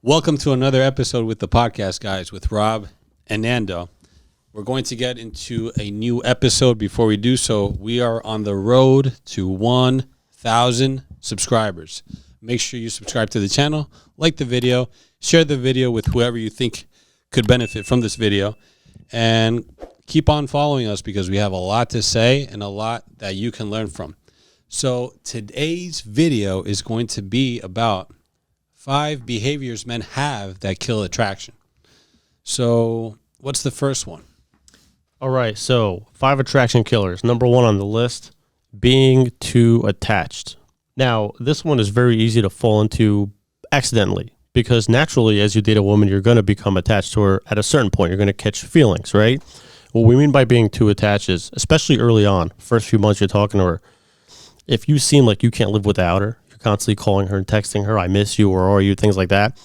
Welcome to another episode with the podcast guys with Rob and Nando. We're going to get into a new episode. Before we do so, we are on the road to 1,000 subscribers. Make sure you subscribe to the channel, like the video, share the video with whoever you think could benefit from this video, and keep on following us because we have a lot to say and a lot that you can learn from. So today's video is going to be about 5 behaviors men have that kill attraction. So what's the first one? All right, so 5 attraction killers. Number 1 on the list, being too attached. Now, this one is very easy to fall into accidentally because naturally, as you date a woman, you're going to become attached to her at a certain point. You're going to catch feelings, right? What we mean by being too attached is, especially early on, first few months you're talking to her, if you seem like you can't live without her, you're constantly calling her and texting her, I miss you, or are you, things like that,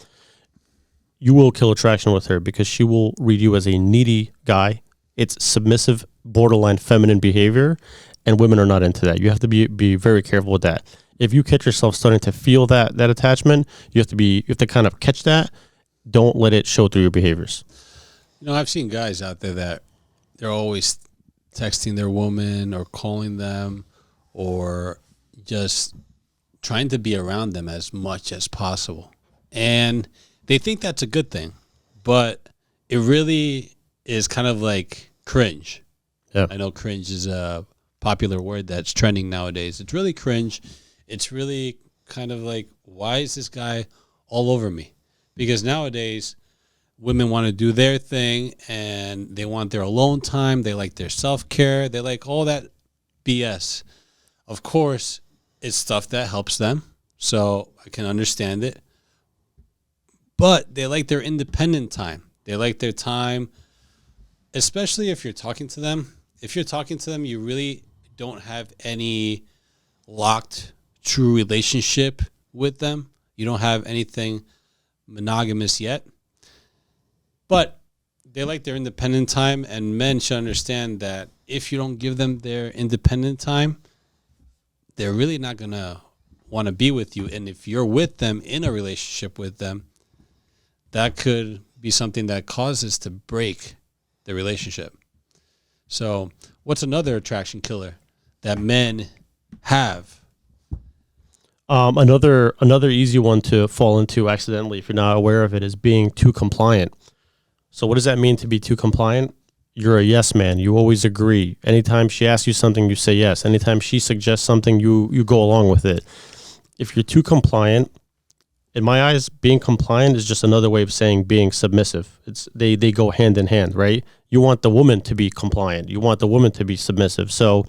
you will kill attraction with her because she will read you as a needy guy. It's submissive, borderline feminine behavior, and women are not into that. You have to be very careful with that. If you catch yourself starting to feel that attachment, you have to kind of catch that. Don't let it show through your behaviors. You know, I've seen guys out there that they're always texting their woman or calling them or just trying to be around them as much as possible. And they think that's a good thing, but it really is kind of like cringe. Yeah. I know cringe is a popular word that's trending nowadays. It's really cringe. It's really kind of like, why is this guy all over me? Because nowadays, women want to do their thing and they want their alone time. They like their self-care. They like all that BS. Of course, it's stuff that helps them, so I can understand it. But they like their independent time. They like their time, especially if you're talking to them. If you're talking to them, you really don't have any locked, true relationship with them. You don't have anything monogamous yet. But they like their independent time, and men should understand that if you don't give them their independent time, they're really not going to want to be with you. And if you're with them in a relationship with them, that could be something that causes to break the relationship. So what's another attraction killer that men have? Another easy one to fall into accidentally if you're not aware of it is being too compliant. So what does that mean to be too compliant? You're a yes man. You always agree. Anytime she asks you something, you say yes. Anytime she suggests something, you go along with it. If you're too compliant, in my eyes, being compliant is just another way of saying being submissive. They go hand in hand, right? You want the woman to be compliant. You want the woman to be submissive. So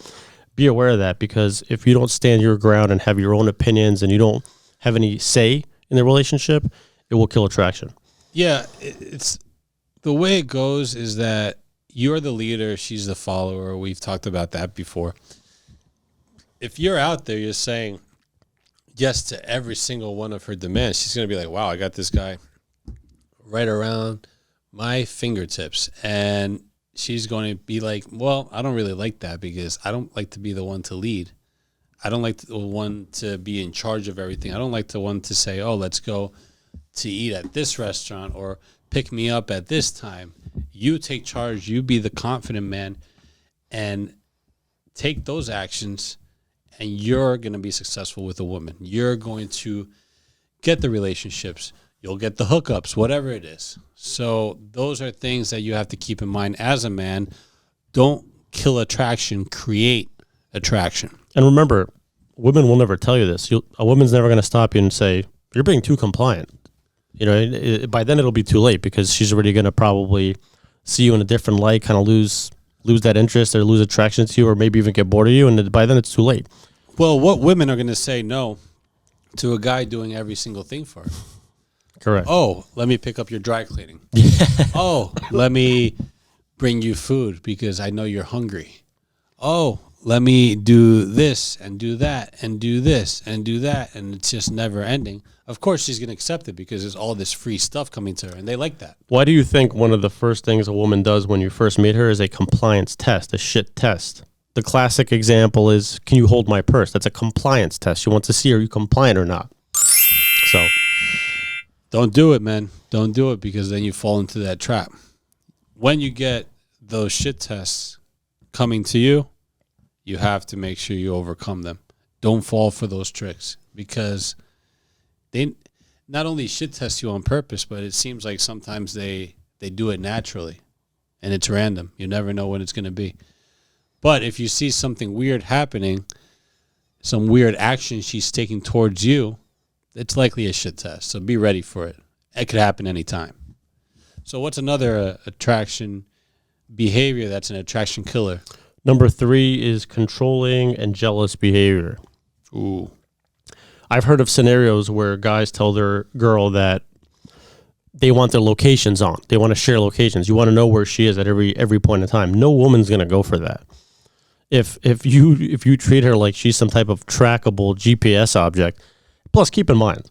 be aware of that, because if you don't stand your ground and have your own opinions and you don't have any say in the relationship, it will kill attraction. Yeah, it's the way it goes is that you're the leader, she's the follower. We've talked about that before. If you're out there, you're saying yes to every single one of her demands, she's going to be like, wow, I got this guy right around my fingertips. And she's going to be like, well, I don't really like that because I don't like to be the one to lead. I don't like the one to be in charge of everything. I don't like the one to say, oh, let's go to eat at this restaurant or pick me up at this time. You take charge. You be the confident man and take those actions, and you're going to be successful with a woman. You're going to get the relationships. You'll get the hookups, whatever it is. So those are things that you have to keep in mind as a man. Don't kill attraction, create attraction. And remember, women will never tell you this. A woman's never going to stop you and say, you're being too compliant. You know, by then it'll be too late because she's already going to probably see you in a different light, kind of lose that interest or lose attraction to you, or maybe even get bored of you. And by then it's too late. Well, what women are going to say no to a guy doing every single thing for her? Correct. Oh, let me pick up your dry cleaning. Oh, let me bring you food because I know you're hungry. Oh, let me do this and do that and do this and do that. And it's just never ending. Of course, she's going to accept it because there's all this free stuff coming to her, and they like that. Why do you think one of the first things a woman does when you first meet her is a compliance test, a shit test? The classic example is, can you hold my purse? That's a compliance test. She wants to see, are you compliant or not? So Don't do it, man. Don't do it because then you fall into that trap. When you get those shit tests coming to you, you have to make sure you overcome them. Don't fall for those tricks because they not only shit test you on purpose, but it seems like sometimes they do it naturally and it's random. You never know when it's going to be. But if you see something weird happening, some weird action she's taking towards you, it's likely a shit test. So be ready for it. It could happen anytime. So what's another attraction behavior that's an attraction killer? Number 3 is controlling and jealous behavior. Ooh. I've heard of scenarios where guys tell their girl that they want their locations on. They want to share locations. You want to know where she is at every point in time. No woman's going to go for that. If you treat her like she's some type of trackable GPS object, plus keep in mind,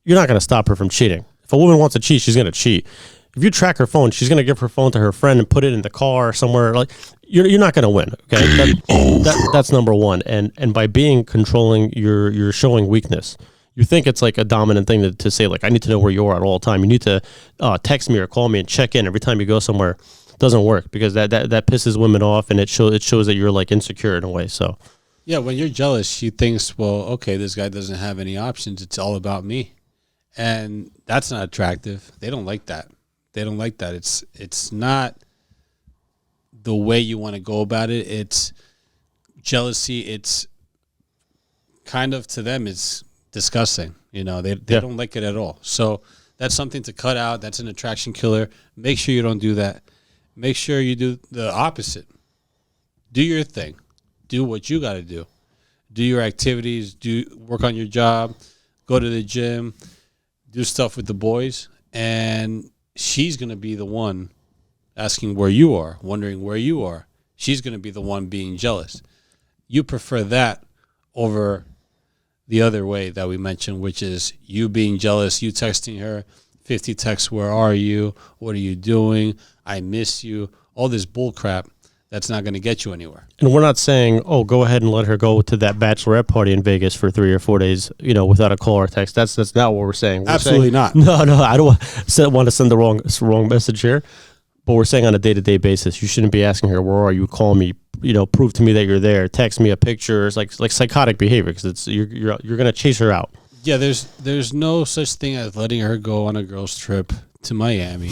you're not going to stop her from cheating. If a woman wants to cheat, she's going to cheat. If you track her phone, she's going to give her phone to her friend and put it in the car or somewhere. Like you're not going to win. Okay, that's number one. And by being controlling, you're showing weakness. You think it's like a dominant thing to say, like, I need to know where you are at all time. You need to text me or call me and check in every time you go somewhere. Doesn't work because that pisses women off, and it shows that you're like insecure in a way. So yeah, when you're jealous, she thinks, well, okay, this guy doesn't have any options. It's all about me, and that's not attractive. They don't like that. They don't like that. It's not the way you want to go about it. It's jealousy. It's kind of, to them, it's disgusting. You know, they don't like it at all. So that's something to cut out. That's an attraction killer. Make sure you don't do that. Make sure you do the opposite. Do your thing. Do what you got to do. Do your activities. Do work on your job. Go to the gym. Do stuff with the boys. And she's going to be the one asking where you are, wondering where you are. She's going to be the one being jealous. You prefer that over the other way that we mentioned, which is you being jealous, you texting her, 50 texts, where are you? What are you doing? I miss you. All this bull crap that's not going to get you anywhere. And we're not saying, oh, go ahead and let her go to that bachelorette party in Vegas for 3 or 4 days, without a call or text. That's not what we're saying. Absolutely not. No, I don't want to send the wrong message here. But we're saying on a day-to-day basis, you shouldn't be asking her, where are you? Call me. Prove to me that you're there. Text me a picture. It's like psychotic behavior because you're going to chase her out. Yeah, there's no such thing as letting her go on a girls' trip to Miami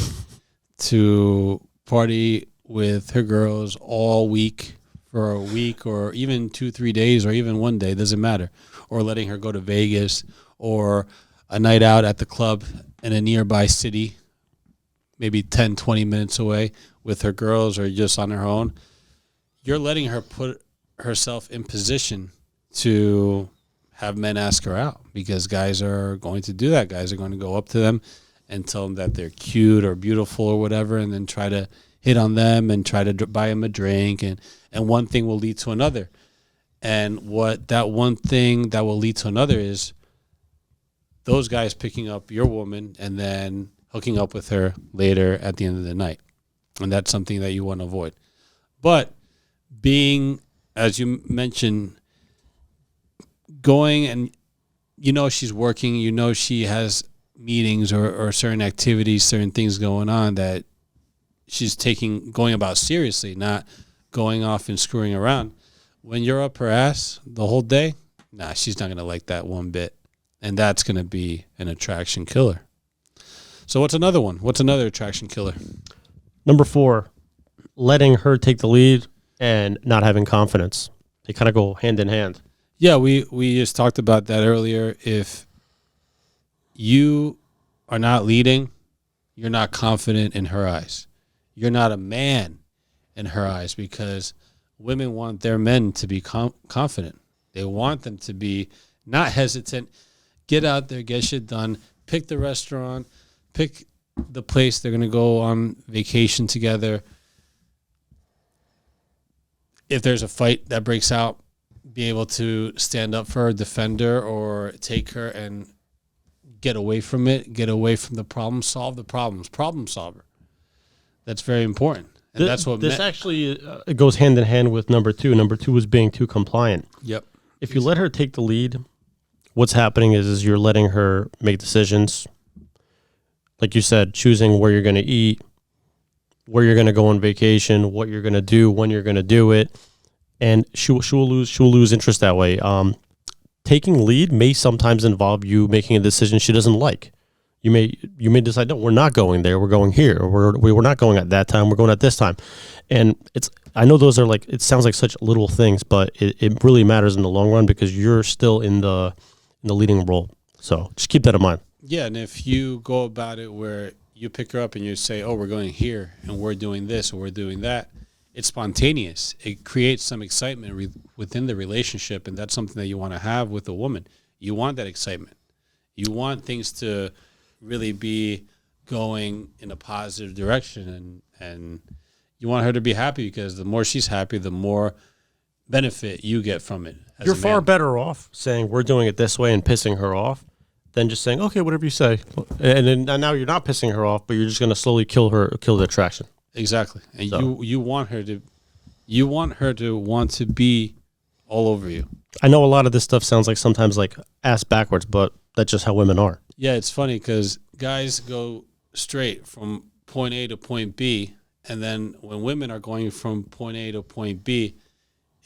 to party with her girls all week for a week or even 2-3 days or even one day, doesn't matter. Or letting her go to Vegas or a night out at the club in a nearby city, maybe 10, 20 minutes away with her girls or just on her own. You're letting her put herself in position to have men ask her out because guys are going to do that. Guys are going to go up to them and tell them that they're cute or beautiful or whatever, and then try to hit on them and try to buy them a drink. And one thing will lead to another. And what that one thing that will lead to another is those guys picking up your woman and then hooking up with her later at the end of the night. And that's something that you want to avoid. But being, as you mentioned, going and she's working, she has meetings or certain activities, certain things going on that she's going about seriously, not going off and screwing around. When you're up her ass the whole day, she's not going to like that one bit. And that's going to be an attraction killer. So what's another one? What's another attraction killer? Number 4, letting her take the lead and not having confidence. They kind of go hand in hand. Yeah, we just talked about that earlier. If you are not leading, you're not confident in her eyes. You're not a man in her eyes because women want their men to be confident. They want them to be not hesitant. Get out there, get shit done. Pick the restaurant. Pick the place they're going to go on vacation together. If there's a fight that breaks out, be able to stand up for her, defend her, or take her and get away from it, get away from the problem, solve the problems, problem solver. That's very important. And that's what this actually it goes hand in hand with number 2. Number 2 is being too compliant. Yep. If you let her take the lead, what's happening is you're letting her make decisions. like you said, choosing where you're going to eat, where you're going to go on vacation, what you're going to do, when you're going to do it, and she'll lose interest that way. Taking lead may sometimes involve you making a decision she doesn't like. You may decide, no, we're not going there. We're going here. Or we're not going at that time. We're going at this time. And I know those are like, it sounds like such little things, but it really matters in the long run because you're still in the leading role. So just keep that in mind. Yeah, and if you go about it where you pick her up and you say, oh, we're going here and we're doing this or we're doing that, it's spontaneous. It creates some excitement within the relationship, and that's something that you want to have with a woman. You want that excitement. You want things to really be going in a positive direction, and you want her to be happy because the more she's happy, the more benefit you get from it. You're far better off saying we're doing it this way and pissing her off than just saying, okay, whatever you say. And then now you're not pissing her off, but you're just going to slowly kill the attraction. Exactly. And so, you want her to want to be all over you. I know a lot of this stuff sounds like sometimes like ass backwards, but that's just how women are. Yeah, it's funny because guys go straight from point A to point B, and then when women are going from point A to point B,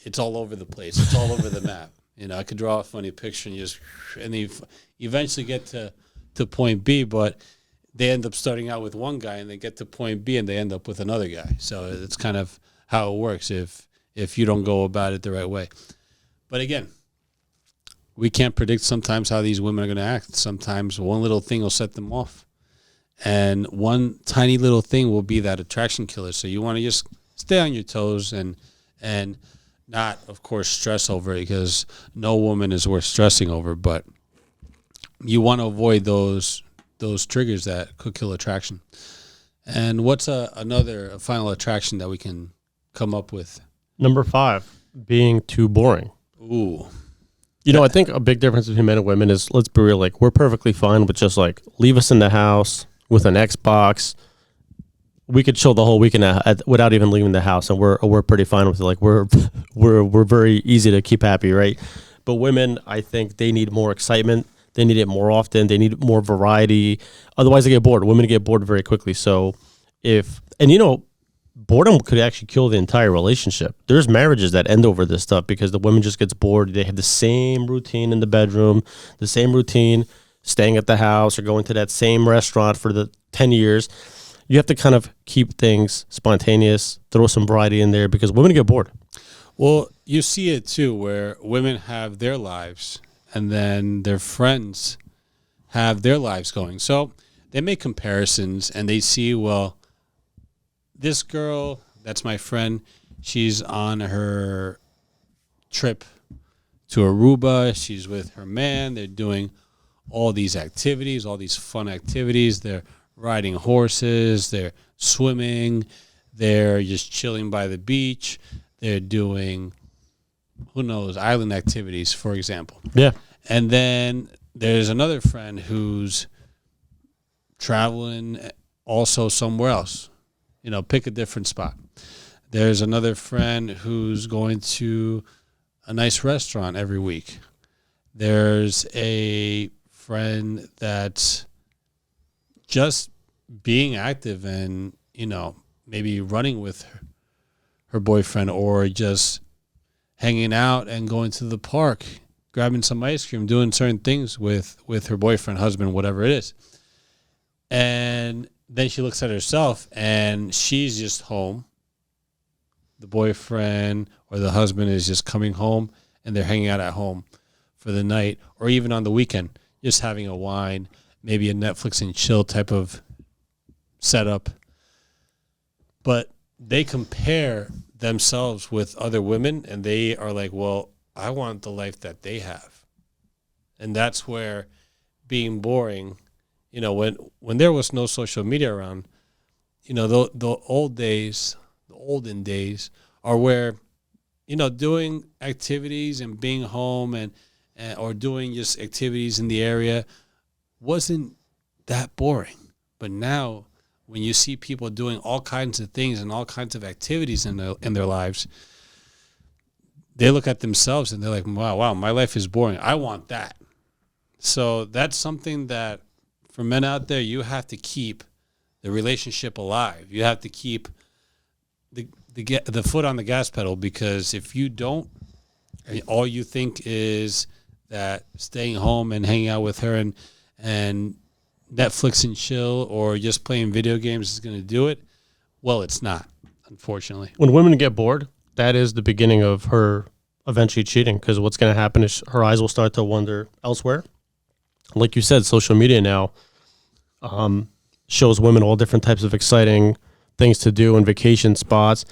it's all over the place. It's all over the map. You know, I could draw a funny picture and you eventually get to point B, but they end up starting out with one guy and they get to point B and they end up with another guy. So it's kind of how it works if you don't go about it the right way. But again, we can't predict sometimes how these women are going to act. Sometimes one little thing will set them off. And one tiny little thing will be that attraction killer. So you want to just stay on your toes and not, of course, stress over it because no woman is worth stressing over. But you want to avoid those triggers that could kill attraction. And what's another final attraction that we can come up with? Number 5, being too boring. Ooh. You know, I think a big difference between men and women is, let's be real, like we're perfectly fine with just like leave us in the house with an Xbox. We could chill the whole weekend without even leaving the house, and we're pretty fine with it. Like we're very easy to keep happy, right? But women, I think they need more excitement. They need it more often. They need more variety. Otherwise, they get bored. Women get bored very quickly. So boredom could actually kill the entire relationship. There's marriages that end over this stuff because the woman just gets bored. They have the same routine in the bedroom, the same routine staying at the house or going to that same restaurant for the 10 years. You have to kind of keep things spontaneous, throw some variety in there because women get bored. Well, you see it too where women have their lives and then their friends have their lives going. So they make comparisons and they see, well, this girl, that's my friend, she's on her trip to Aruba. She's with her man. They're doing all these activities, all these fun activities. They're riding horses. They're swimming. They're just chilling by the beach. They're doing, who knows, island activities, for example. Yeah. And then there's another friend who's traveling also somewhere else. You know, pick a different spot. There's another friend who's going to a nice restaurant every week. There's a friend that's just being active and, you know, maybe running with her boyfriend or just hanging out and going to the park, grabbing some ice cream, doing certain things with her boyfriend, husband, whatever it is. And then she looks at herself and she's just home. The boyfriend or the husband is just coming home and they're hanging out at home for the night or even on the weekend, just having a wine, maybe a Netflix and chill type of setup. But they compare themselves with other women and they are like, well, I want the life that they have. And that's where being boring, you know, when there was no social media around, you know, the olden days are where, you know, doing activities and being home and or doing just activities in the area wasn't that boring. But now when you see people doing all kinds of things and all kinds of activities in their lives, they look at themselves and they're like, wow, my life is boring. I want that. So that's something that for men out there, you have to keep the relationship alive. You have to keep the foot on the gas pedal, because if you don't, and all you think is that staying home and hanging out with her and Netflix and chill or just playing video games is going to do it, well, it's not, unfortunately. When women get bored, that is the beginning of her eventually cheating, because what's going to happen is her eyes will start to wander elsewhere. Like you said, social media now shows women all different types of exciting things to do and vacation spots.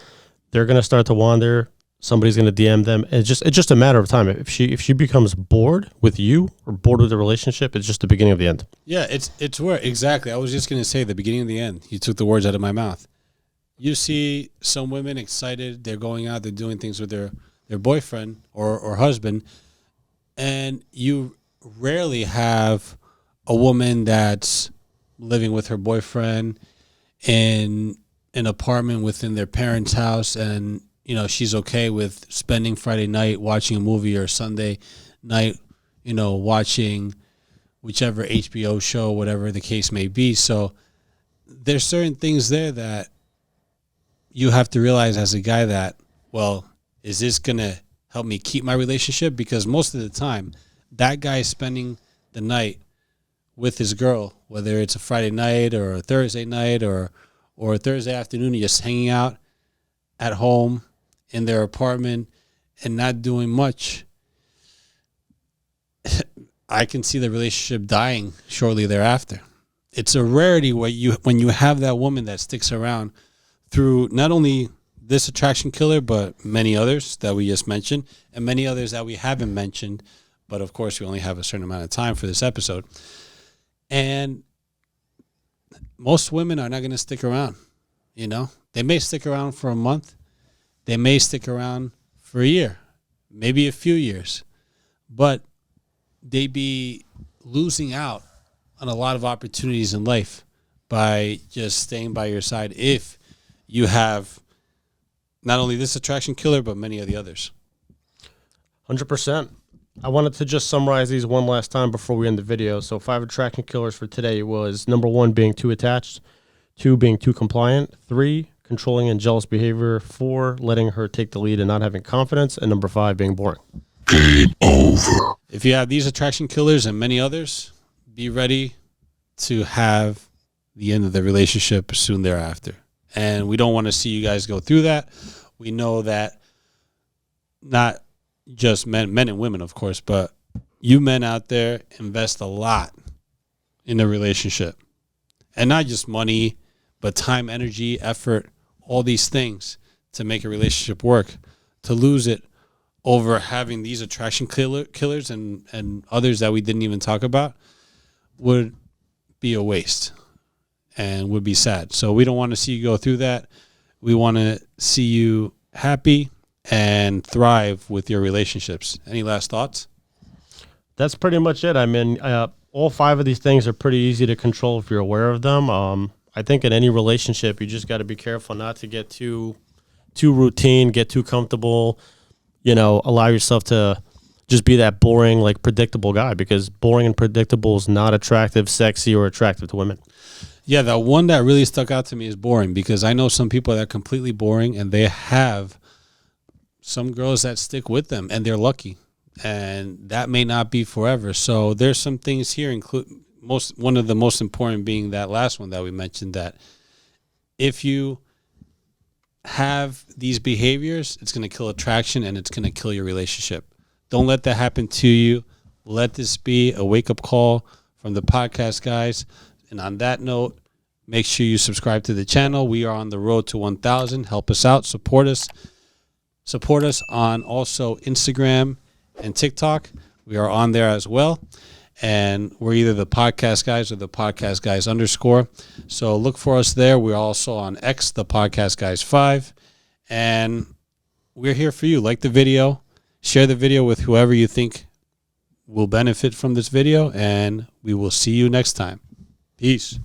They're going to start to wander. Somebody's going to DM them. It's just a matter of time. If she becomes bored with you or bored with the relationship, it's just the beginning of the end. Yeah, it's where exactly. I was just going to say the beginning of the end. You took the words out of my mouth. You see some women excited. They're going out. They're doing things with their boyfriend or husband, and you rarely have a woman that's living with her boyfriend in an apartment within their parents' house, and she's okay with spending Friday night watching a movie or Sunday night, watching whichever HBO show, whatever the case may be. So there's certain things there that you have to realize as a guy that, well, is this going to help me keep my relationship? Because most of the time, that guy is spending the night with his girl, whether it's a Friday night or a Thursday night or a Thursday afternoon, just hanging out at home in their apartment and not doing much. I can see the relationship dying shortly thereafter. It's a rarity when you have that woman that sticks around through not only this attraction killer, but many others that we just mentioned and many others that we haven't mentioned. But of course, we only have a certain amount of time for this episode. And most women are not going to stick around. They may stick around for a month. They may stick around for a year, maybe a few years, but they be losing out on a lot of opportunities in life by just staying by your side if you have not only this attraction killer, but many of the others. 100%. I wanted to just summarize these one last time before we end the video. So 5 attraction killers for today was number 1, being too attached, 2, being too compliant, 3, controlling and jealous behavior, 4, letting her take the lead and not having confidence, and number 5, being boring. Game over. If you have these attraction killers and many others, be ready to have the end of the relationship soon thereafter. And we don't want to see you guys go through that. We know that not just men and women, of course, but you men out there invest a lot in a relationship. And not just money, but time, energy, effort, all these things to make a relationship work. To lose it over having these attraction killers and others that we didn't even talk about would be a waste and would be sad. So we don't want to see you go through that. We want to see you happy and thrive with your relationships. Any last thoughts? That's pretty much it. I mean, all 5 of these things are pretty easy to control if you're aware of them. I think in any relationship, you just got to be careful not to get too routine, get too comfortable, allow yourself to just be that boring, like predictable guy, because boring and predictable is not attractive, sexy, or attractive to women. Yeah, the one that really stuck out to me is boring, because I know some people that are completely boring and they have some girls that stick with them and they're lucky, and that may not be forever. So there's some things here, one of the most important being that last one that we mentioned, that if you have these behaviors, it's going to kill attraction and it's going to kill your relationship. Don't let that happen to you. Let this be a wake-up call from the podcast guys. And on that note, make sure you subscribe to the channel. We are on the road to 1,000. Help us out. Support us. Support us on also Instagram and TikTok. We are on there as well. And we're either the podcast guys or the podcast guys _. So look for us there. We're also on X, the podcast guys 5. And we're here for you. Like the video. Share the video with whoever you think will benefit from this video. And we will see you next time. Peace.